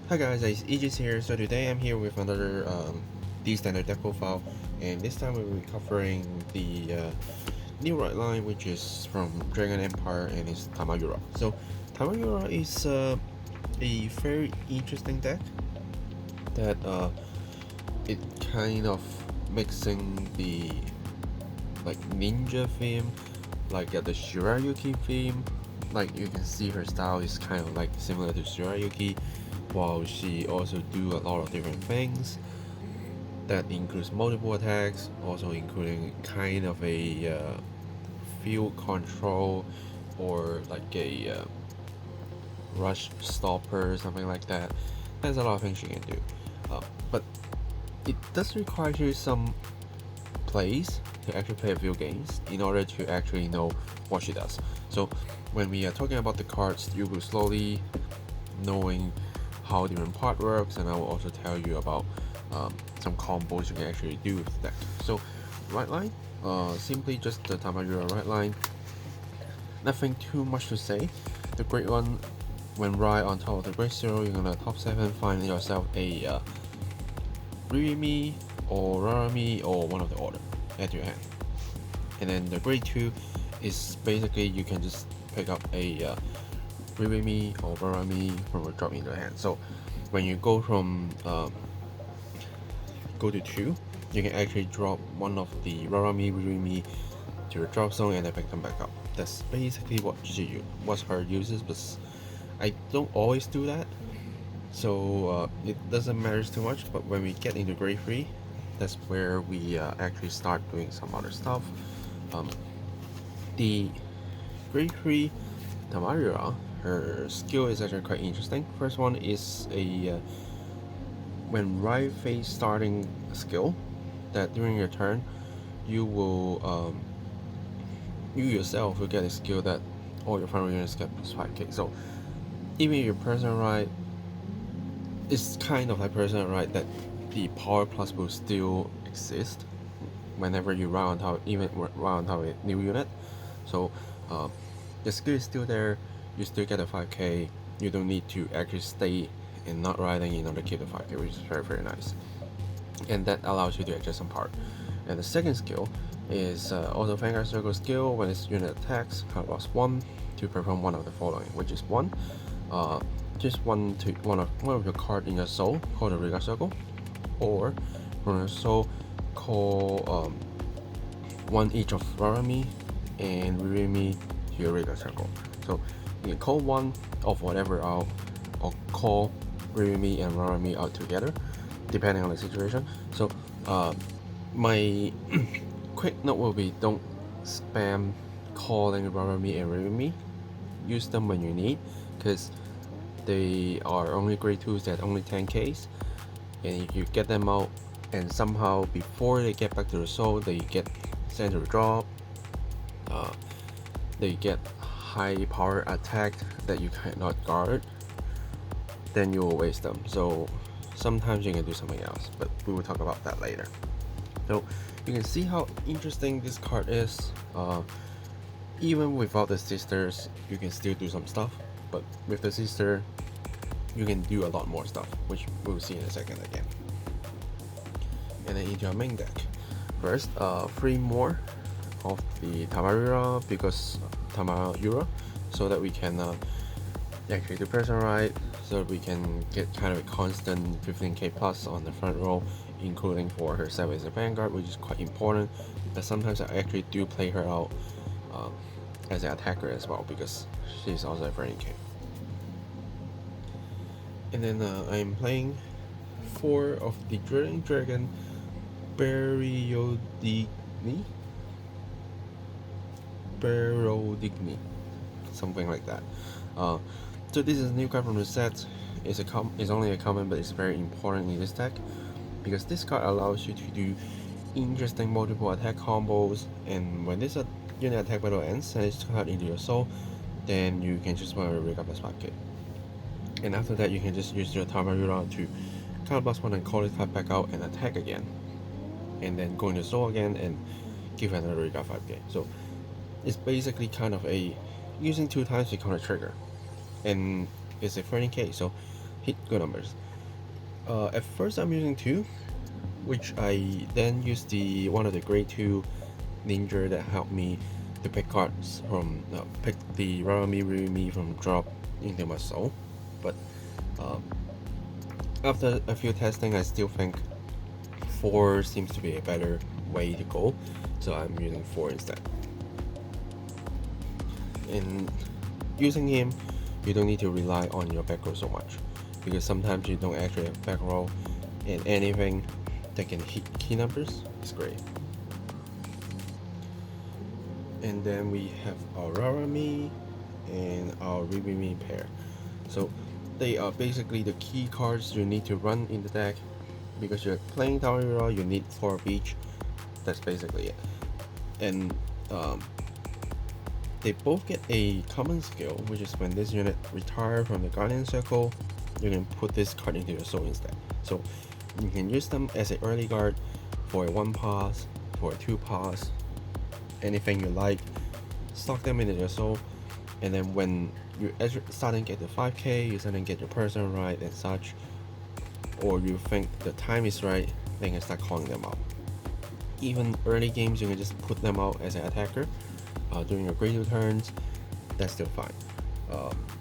Hi guys, it's Aegis here. So today I'm here with another D standard deck profile, and this time we'll be covering the new right line, which is from Dragon Empire, and it's Tamayura. So Tamayura is a very interesting deck that it kind of mixing the like ninja theme, like the Shirayuki theme. Like you can see her style is kind of like similar to Shirayuki, while she also do a lot of different things that includes multiple attacks, also including kind of a field control or like a rush stopper, something like that. There's a lot of things she can do, but it does require you some plays to actually play a few games in order to actually know what she does. So when we are talking about the cards, you will slowly knowing how different part works, and I will also tell you about some combos you can actually do with the deck. So right line, simply just the Tamayura right line. Nothing too much to say. The great one, when right on top of the great zero, you're gonna top 7 find yourself a Ririmi or Rarami or one of the order at your hand. And then the grade 2 is basically you can just pick up a Ririmi or Rarami from a drop in your hand. So when you go from go to 2, you can actually drop one of the Rarami Ririmi to your drop zone and then pick them back up. That's basically what her uses, but I don't always do that. So it doesn't matter too much, but when we get into grade 3, that's where we actually start doing some other stuff. The grade 3 Tamayura, her skill is actually quite interesting. First one is a when right phase starting skill, that during your turn you will you yourself will get a skill that all your final units get plus 5k. So even if your personal right, it's kind of like personal right that the power plus will still exist whenever you run on top, even run on top of a new unit. So the skill is still there, you still get a 5k, you don't need to actually stay and not riding in order to keep the 5k, which is very nice. And that allows you to adjust some power. And the second skill is also Vanguard Circle skill. When its unit attacks, card loss 1 to perform one of the following, which is 1. Just one of your card in your soul, call the Vanguard Circle, or from your soul, call one each of Rarami and Ririmi to your Vanguard Circle. So you can call one of whatever out, or call Ririmi and Rarami out together, depending on the situation. So my quick note will be, don't spam calling Rarami and Ririmi. Use them when you need, because they are only grade 2s that only 10ks, and if you get them out and somehow before they get back to the soul they get sent to the drop, they get high power attack that you cannot guard, then you will waste them. So sometimes you can do something else, but we will talk about that later. So you can see how interesting this card is. Even without the sisters, you can still do some stuff, but with the sister, you can do a lot more stuff, which we'll see in a second again. And then into our main deck. First, 3 more of the Tamayura, because Tamayura, so that we can actually do person right, so that we can get kind of a constant 15k plus on the front row, including for her 7 as a Vanguard, which is quite important. But sometimes I actually do play her out as an attacker as well, because she's also a 30k. And then I'm playing 4 of the Drilling Dragon Bariodigni, something like that. So this is a new card from the set. It's only a common, but it's very important in this deck, because this card allows you to do interesting multiple attack combos, and when this unit attack battle ends and it's card into your soul, then you can just want to rig up as 5k. And after that you can just use your Tamayura to card plus 1 and call this card back out and attack again, and then go into soul again and give another rig up 5k. So it's basically kind of a using 2 times to counter trigger, and it's a 30k, so hit good numbers. At first I'm using 2, which I then use the one of the grade 2 ninja that helped me to pick cards from pick the Rarami from drop into my soul. But after a few testing, I still think 4 seems to be a better way to go, so I'm using 4 instead. In using him, you don't need to rely on your back row so much, because sometimes you don't actually have back row, and anything that can hit key numbers is great. And then we have our Rarami and our Ririmi pair. So they are basically the key cards you need to run in the deck. Because you're playing Tamayura, you need 4 of each. That's basically it. And they both get a common skill, which is when this unit retires from the Guardian Circle, you can put this card into your soul instead. So you can use them as an early guard for a 1 pass, for a 2 pass, anything you like. Stock them into your soul, and then when you starting to get the 5k, you starting to get your person right and such, or you think the time is right, then you can start calling them out. Even early games, you can just put them out as an attacker during your grade 2 turns. That's still fine.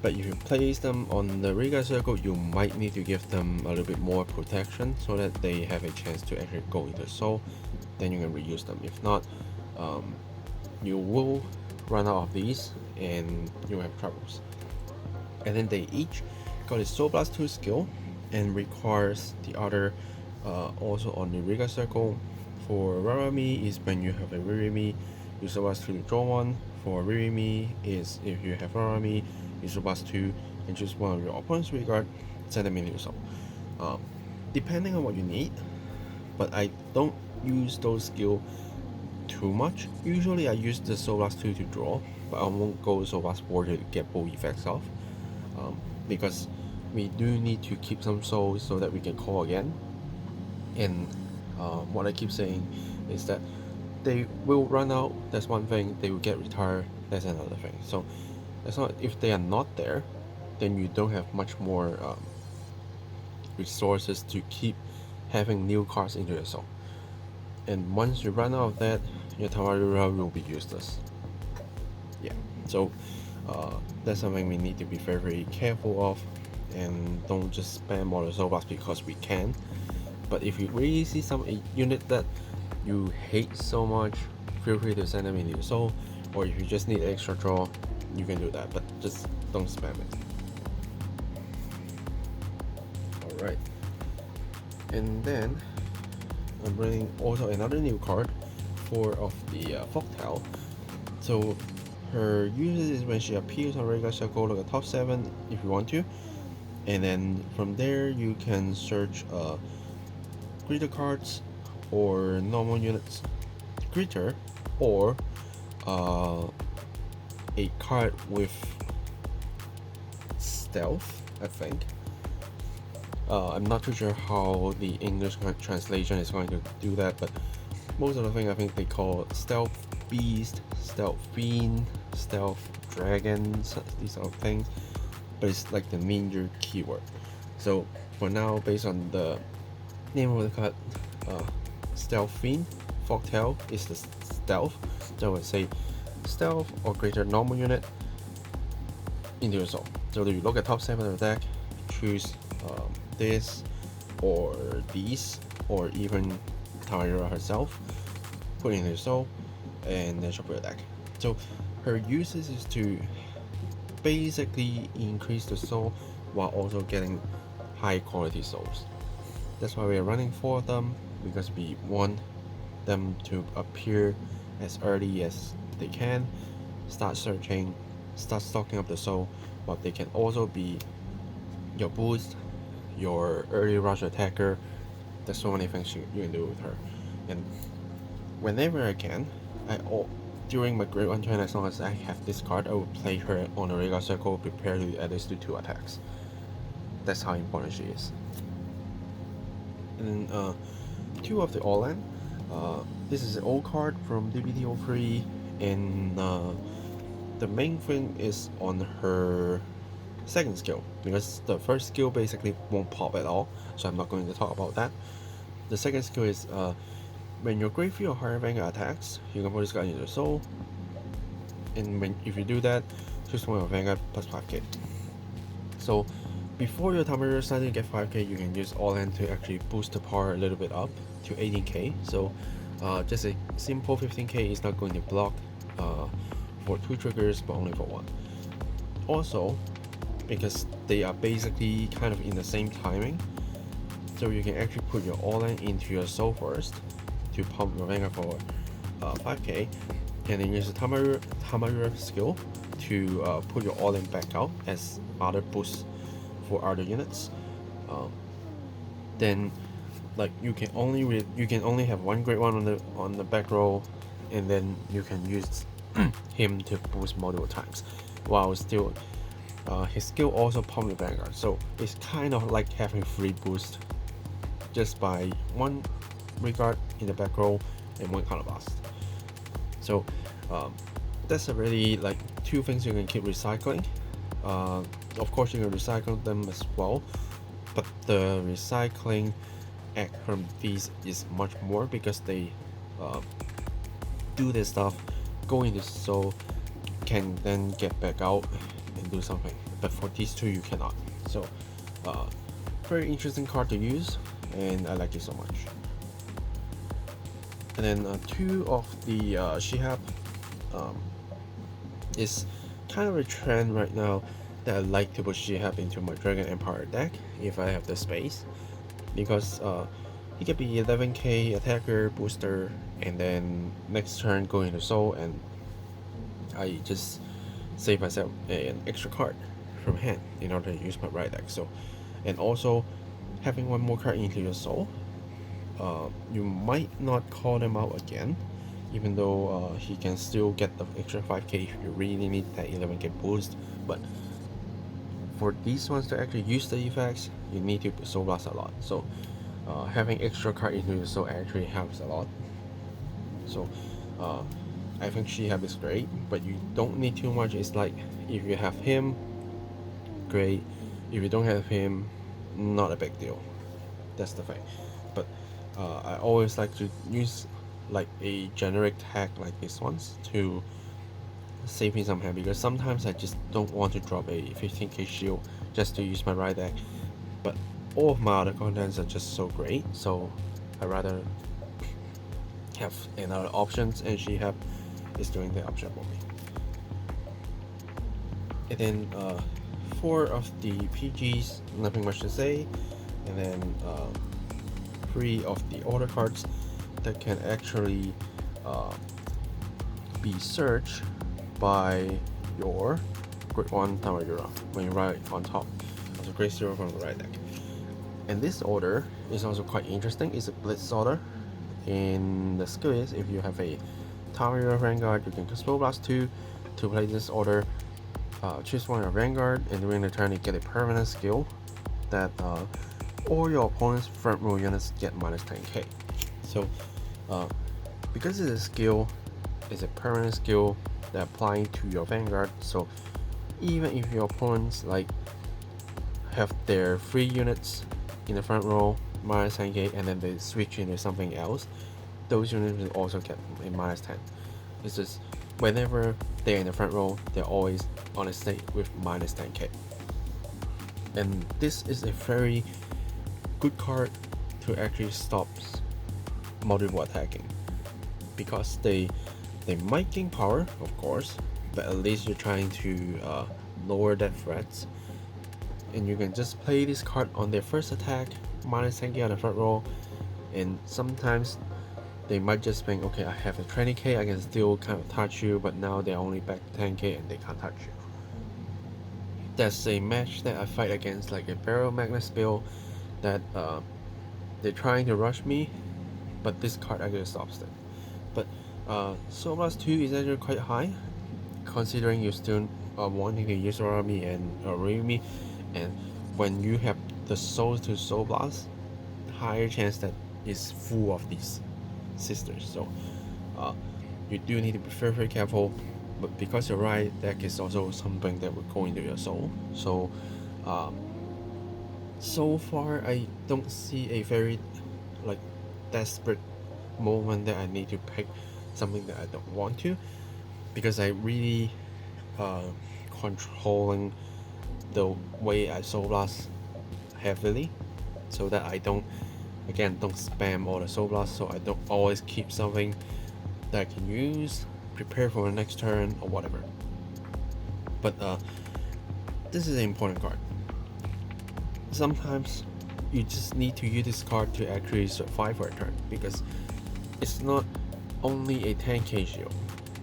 But if you place them on the Riga Circle, you might need to give them a little bit more protection so that they have a chance to actually go into soul. Then you can reuse them. If not, you will run out of these and you have troubles. And then they each got a Soul Blast 2 skill and requires the other also on the Riga Circle. For Rarami is when you have a Ririmi, you Soul Blast 2 to draw 1. For Ririmi is if you have Rarami, you Soul Blast 2 and choose one of your opponent's Regard, send them into your soul. Depending on what you need, but I don't use those skills too much. Usually I use the Soul Blast 2 to draw, but I won't go Soul Blast 4 to get both effects off, because we do need to keep some souls so that we can call again. And what I keep saying is that they will run out, that's one thing, they will get retired, that's another thing. So that's not, if they are not there, then you don't have much more resources to keep having new cards into your soul. And once you run out of that, your Tamayura will be useless. Yeah, so that's something we need to be very, very careful of, and don't just spam all the Soul Blast because we can. But if you really see a unit that you hate so much, feel free to send them into your soul, or if you just need extra draw, you can do that, but just don't spam it. Alright, and then I'm bringing also another new card, 4 of the Folktale. So her usage is when she appears on regular circle, look at top 7 if you want to, and then from there you can search greeter cards or normal units greeter, or a card with stealth, I think. I'm not too sure how the English translation is going to do that, but most of the thing I think they call stealth beast, stealth fiend, stealth dragons, these sort of things, but it's like the ninja keyword. So for now, based on the name of the card, stealth fiend, Folktale is the stealth, so I would say stealth or greater normal unit into your soul. So if you look at top 7 of the deck, choose this or these, or even Tamayura herself, put it in your soul and then shuffle your deck. So her usage is to basically increase the soul while also getting high quality souls. That's why we are running 4 of them, because we want them to appear as early as they can, start searching, start stocking up the soul, but they can also be your boost, your early rush attacker. There's so many things you can do with her. And whenever I can, during my grade 1 turn, as long as I have this card, I will play her on a regular circle, prepare to at least do 2 attacks. That's how important she is. And 2 of the All-Land. This is an old card from DBT03, and the main thing is on her second skill, because the first skill basically won't pop at all, so I'm not going to talk about that. The second skill is when your Great Field or Higher Vanguard attacks, you can put this guy into the soul, and if you do that, choose one of Vanguard plus 5k. So before your Tamayura starting to get 5k, you can use all in to actually boost the power a little bit up to 18k. So just a simple 15k is not going to block for 2 triggers, but only for 1. Also, because they are basically kind of in the same timing, so you can actually put your all-in into your soul first to pump your Vanguard for 5k, and then use the Tamayura skill to put your all-in back out as other boosts for other units. Then like you can only have one great one on the back row, and then you can use him to boost multiple times, while still his skill also pump the Vanguard. So it's kind of like having free boost just by one regard in the back row and one counter blast. So that's already like 2 things you can keep recycling. Of course you can recycle them as well, but the recycling act from these is much more, because they do this stuff, go into soul, can then get back out and do something, but for these 2 you cannot. So very interesting card to use, and I like it so much. And then 2 of the Shihab is kind of a trend right now that I like to put Shihab into my Dragon Empire deck if I have the space, because he can be 11k attacker booster, and then next turn go into soul, and I just save myself an extra card from hand in order to use my right deck. So, and also having one more card into your soul, you might not call them out again, even though he can still get the extra 5k if you really need that 11k boost. But for these ones to actually use the effects, you need to soul blast a lot. So having extra card into your soul actually helps a lot. So I think Shihab is great, but you don't need too much. It's like if you have him, great. If you don't have him, not a big deal. That's the thing. But I always like to use like a generic tag like this ones to save me some hand, because sometimes I just don't want to drop a 15k shield just to use my right deck, but all of my other contents are just so great, so I rather have another options, and Shihab is doing the option for me. And then 4 of the PGs, nothing much to say, and then 3 of the order cards that can actually be searched by your Great 1 Tamayura when you ride on top of the Great 0 from the right deck. And this order is also quite interesting. It's a blitz order. In the skill is, if you have a Tamayura Vanguard, you can Spell Blast 2 to play this order. Choose one of your Vanguard, and during the turn you get a permanent skill that all your opponent's front row units get minus 10k. So because it's a skill, it's a permanent skill that applying to your Vanguard, so even if your opponents like have their 3 units in the front row minus 10k, and then they switch into something else, those units will also get a minus 10. It's just whenever they're in the front row, they're always on a state with minus 10k. And this is a very good card to actually stop multiple attacking, because they might gain power, of course, but at least you're trying to lower that threats, and you can just play this card on their first attack, minus 10k on the front row, and sometimes they might just think, okay, I have a 20k, I can still kind of touch you, but now they're only back 10k and they can't touch you. That's a match that I fight against like a Barrel Magnus build that they're trying to rush me, but this card actually stops them. But Soul Blast 2 is actually quite high, considering you still wanting to use Army and Rumi, and when you have the Soul to Soul Blast, higher chance that it's full of these sisters. So you do need to be very, very careful, but because your right deck is also something that would go into your soul. So so far I don't see a very like desperate moment that I need to pick something that I don't want to, because I really controlling the way I soul blast heavily, so that I don't spam all the soul blast, so I don't always keep something that I can use, prepare for the next turn or whatever. But this is an important card. Sometimes you just need to use this card to actually survive for a turn, because it's not only a 10k shield,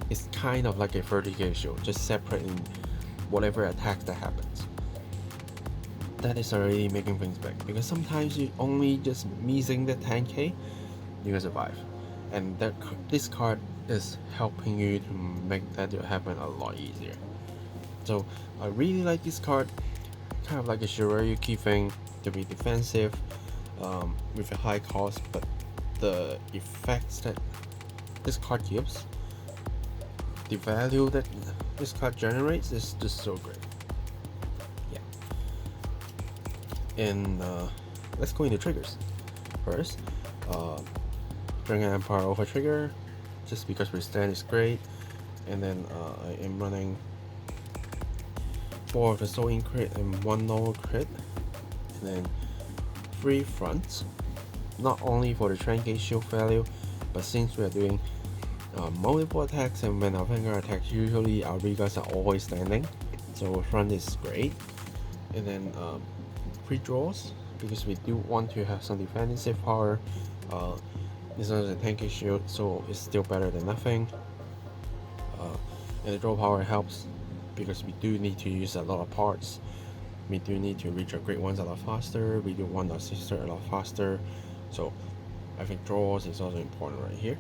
it's kind of like a 30k shield, just separating whatever attack that happens. That is already making things big, because sometimes you only just missing the 10k, you can survive, and this card is helping you to make that happen a lot easier. So I really like this card, kind of like a Shirayuki thing, to be defensive with a high cost, but the effects that this card gives, the value that this card generates is just so great. And let's go into triggers. First, Dragon Empire over trigger, just because withstand is great. And then I am running 4 of the soul in crit and 1 normal crit, and then 3 fronts, not only for the 10k shield value, but since we are doing multiple attacks, and when our Vanguard attacks, usually our Rigas are always standing, so front is great. And then 3 draws, because we do want to have some defensive power. This is a 10k shield, so it's still better than nothing. And the draw power helps, because we do need to use a lot of parts. We do need to reach our great ones a lot faster, we do want our sister a lot faster, so I think draws is also important right here.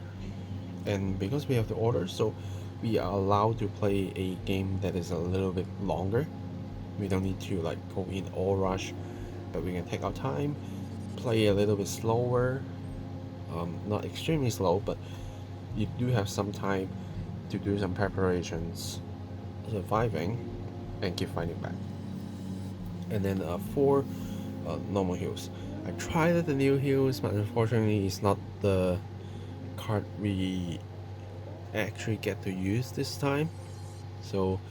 And because we have the order, so we are allowed to play a game that is a little bit longer. We don't need to like go in all rush, but we can take our time, play a little bit slower, not extremely slow, but you do have some time to do some preparations, surviving, and keep fighting back. And then 4 normal heals. I tried the new heals, but unfortunately it's not the card we actually get to use this time. So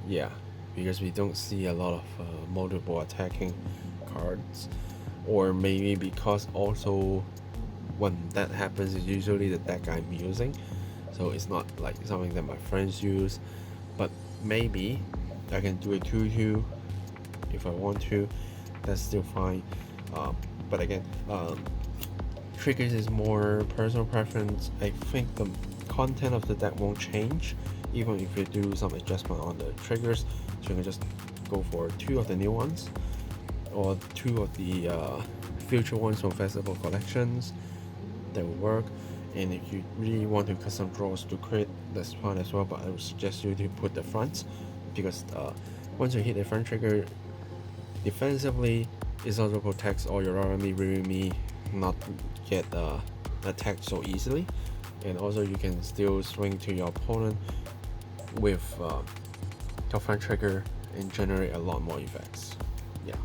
yeah, because we don't see a lot of multiple attacking cards, or maybe because also when that happens is usually the deck I'm using, so it's not like something that my friends use. But maybe I can do a 2-2 if I want to, that's still fine. But again, triggers is more personal preference. I think the content of the deck won't change even if you do some adjustment on the triggers, so you can just go for 2 of the new ones or 2 of the future ones from festival collections. That will work. And if you really want to cut some draws to crit, that's fine as well, but I would suggest you to put the fronts, because once you hit the front trigger defensively, it also protects all your army, Ririmi not get attacked so easily, and also you can still swing to your opponent with your front trigger and generate a lot more effects. Yeah.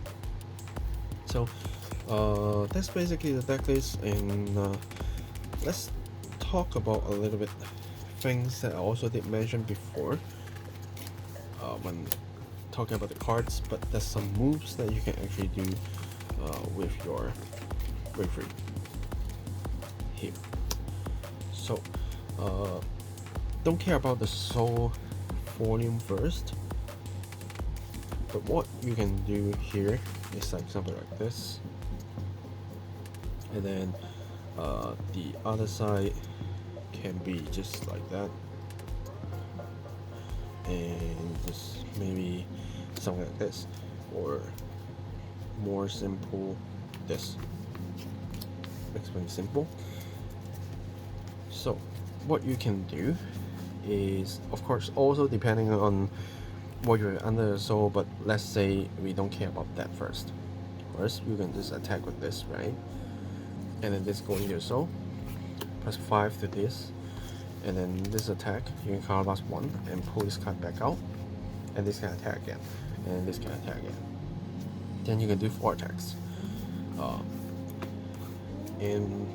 So that's basically the deck list, and let's talk about a little bit things that I also did mention before when talking about the cards, but there's some moves that you can actually do with your bravery here. So don't care about the soul volume first, but what you can do here is like something like this, and then the other side can be just like that, and just maybe something like this, or more simple this. Explain simple. So what you can do is, of course, also depending on what you're under the soul, but let's say we don't care about that first. First, you can just attack with this, right? And then this go into your soul, plus 5 to this, and then this attack, you can counterblast 1 and pull this card back out, and this can attack again, and this can attack again. Then you can do 4 attacks. And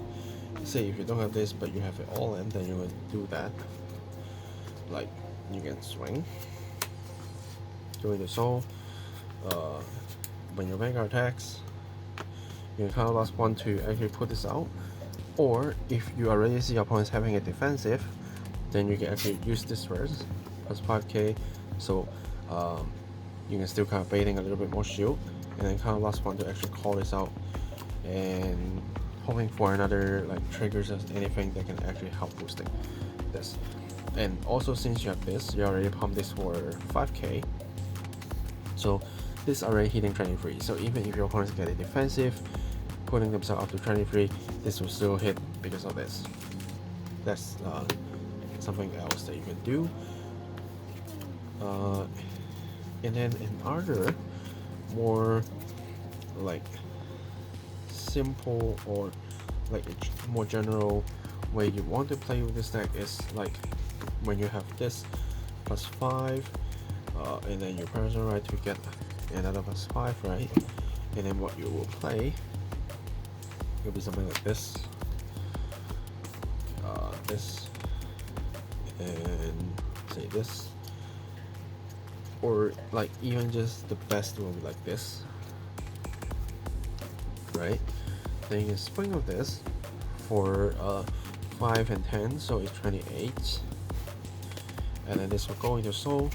say if you don't have this but you have it all in, then you're going to do that. Like you can swing, doing the soul. When your Vanguard attacks, you can counterblast 1 to actually put this out. Or if you already see your opponents having a defensive, then you can actually use this first, plus 5k. So you can still kind of baiting a little bit more shield, and then counterblast 1 to actually call this out, and hoping for another like triggers or anything that can actually help boosting this. And also since you have this, you already pumped this for 5k, so this is already hitting 23. So even if your opponents get a defensive, putting themselves up to 23, this will still hit because of this. That's something else that you can do. And then another more like simple or like a more general way you want to play with this deck is like when you have this plus 5, and then your person right to get another plus 5, right? And then what you will play will be something like this, this, and say this, or like even just the best will be like this, right? Then you can swing with this for 5 and 10, so it's 28, and then this will go into soul.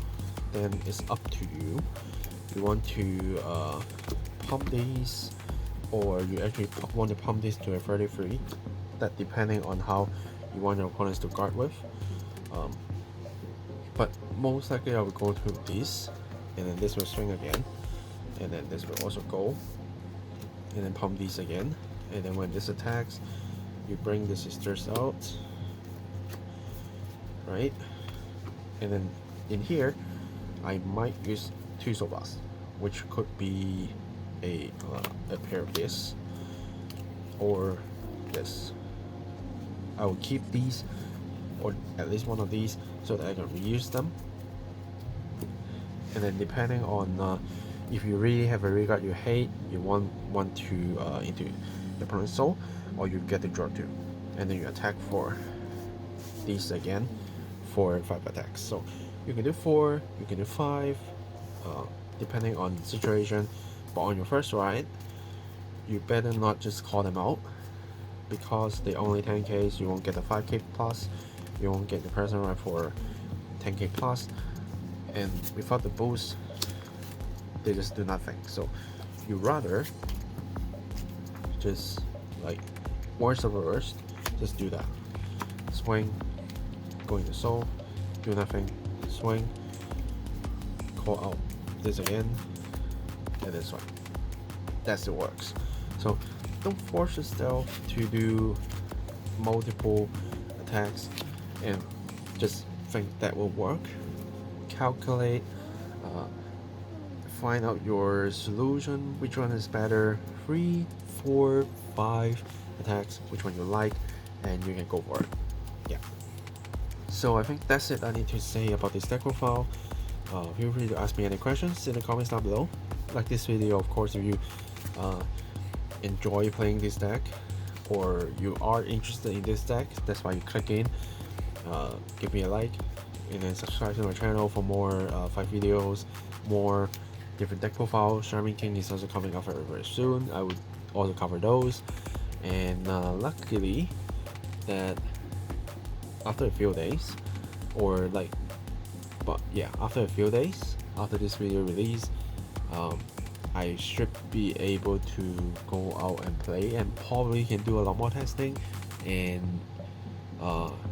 Then it's up to you. You want to pump these, or you actually want to pump this to a 33. That depending on how you want your opponents to guard with. But most likely I will go to this, and then this will swing again, and then this will also go, and then pump these again. And then when this attacks, you bring the sisters out, right? And then in here, I might use 2 soul blasts, which could be a pair of this or this. I will keep these, or at least one of these, so that I can reuse them. And then depending on if you really have a regard you hate, you want to into your opponent's soul, or you get the draw 2, and then you attack for these again for 5 attacks. So you can do 4, you can do 5, depending on the situation. But on your first ride, you better not just call them out, because they only 10k, you won't get the 5k plus, you won't get the person ride for 10k plus, and without the boost, they just do nothing. So you rather just like worst of the worst, just do that. Swing, go into soul, do nothing, swing, call out this again, and then swing. That's it works. So don't force yourself to do multiple attacks and just think that will work. Calculate, find out your solution, which one is better, 3, 4, 5 attacks, which one you like, and you can go for it. Yeah. So I think that's it I need to say about this deck profile. Feel free to ask me any questions in the comments down below. Like this video, of course, if you enjoy playing this deck, or you are interested in this deck, that's why you click in. Give me a like, and then subscribe to my channel for more fight videos, more different deck profiles. Charming King is also coming up very, very soon. I would also cover those. And luckily that after a few days, or like, but yeah, after a few days after this video release, I should be able to go out and play, and probably can do a lot more testing, and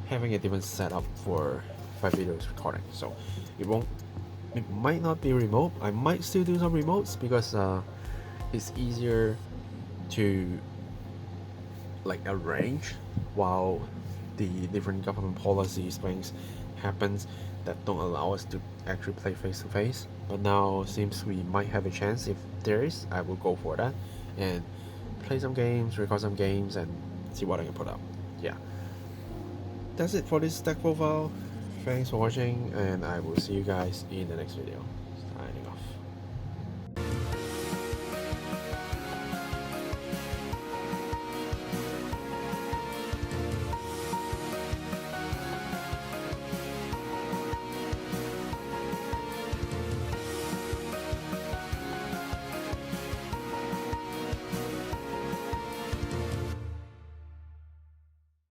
having a different setup for 5 videos recording. So it might not be remote. I might still do some remotes, because it's easier to like arrange while the different government policies things happens that don't allow us to actually play face to face. But now seems we might have a chance. If there is, I will go for that and play some games, record some games, and see what I can put up. Yeah. that's it for this deck profile. Thanks for watching, and I will see you guys in the next video.